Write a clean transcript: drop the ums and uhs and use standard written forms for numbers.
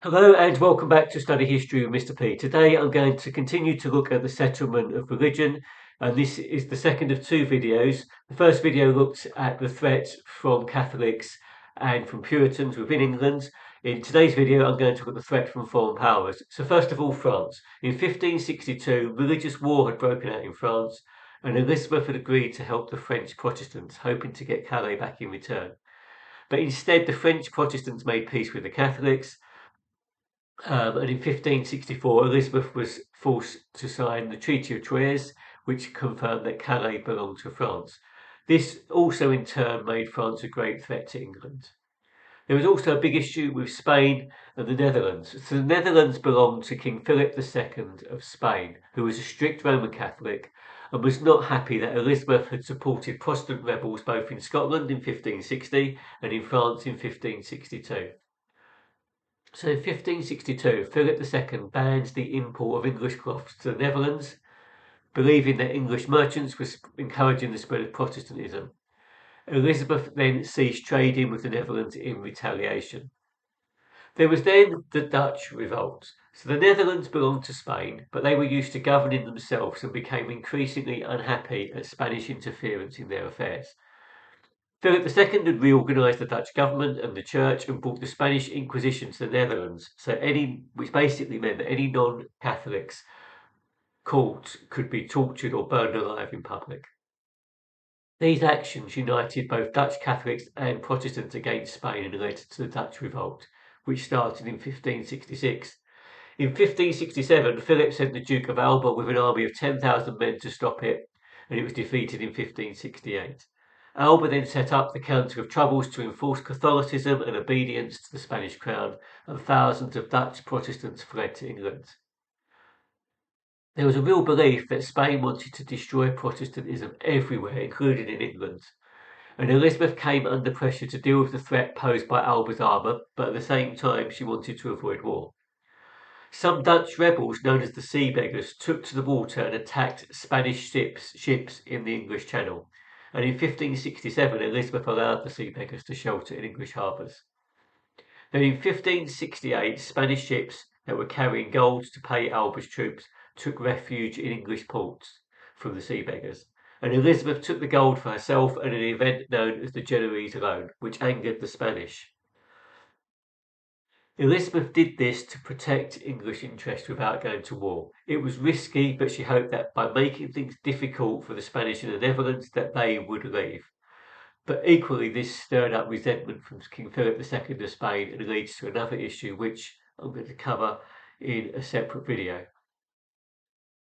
Hello and welcome back to Study History with Mr. P. Today I'm going to continue to look at the settlement of religion, and this is the second of two videos. The first video looked at the threat from Catholics and from Puritans within England. In today's video I'm going to look at the threat from foreign powers. So first of all, France. In 1562 religious war had broken out in France, and Elizabeth had agreed to help the French Protestants, hoping to get Calais back in return. But instead the French Protestants made peace with the Catholics. And in 1564, Elizabeth was forced to sign the Treaty of Troyes, which confirmed that Calais belonged to France. This also in turn made France a great threat to England. There was also a big issue with Spain and the Netherlands. So the Netherlands belonged to King Philip II of Spain, who was a strict Roman Catholic and was not happy that Elizabeth had supported Protestant rebels both in Scotland in 1560 and in France in 1562. So in 1562, Philip II banned the import of English cloths to the Netherlands, believing that English merchants were encouraging the spread of Protestantism. Elizabeth then ceased trading with the Netherlands in retaliation. There was then the Dutch revolt. So the Netherlands belonged to Spain, but they were used to governing themselves and became increasingly unhappy at Spanish interference in their affairs. Philip II had reorganised the Dutch government and the church and brought the Spanish Inquisition to the Netherlands, which basically meant that any non-Catholics caught could be tortured or burned alive in public. These actions united both Dutch Catholics and Protestants against Spain and led to the Dutch Revolt, which started in 1566. In 1567, Philip sent the Duke of Alba with an army of 10,000 men to stop it, and it was defeated in 1568. Alba then set up the Council of Troubles to enforce Catholicism and obedience to the Spanish crown, and thousands of Dutch Protestants fled to England. There was a real belief that Spain wanted to destroy Protestantism everywhere, including in England, and Elizabeth came under pressure to deal with the threat posed by Alba's armour, but at the same time she wanted to avoid war. Some Dutch rebels, known as the Sea Beggars, took to the water and attacked Spanish ships in the English Channel, and in 1567 Elizabeth allowed the Sea Beggars to shelter in English harbours. Then in 1568 Spanish ships that were carrying gold to pay Alba's troops took refuge in English ports from the Sea Beggars, and Elizabeth took the gold for herself and an event known as the Genoese Loan, which angered the Spanish. Elizabeth did this to protect English interests without going to war. It was risky, but she hoped that by making things difficult for the Spanish in the Netherlands, that they would leave. But equally, this stirred up resentment from King Philip II of Spain and leads to another issue, which I'm going to cover in a separate video.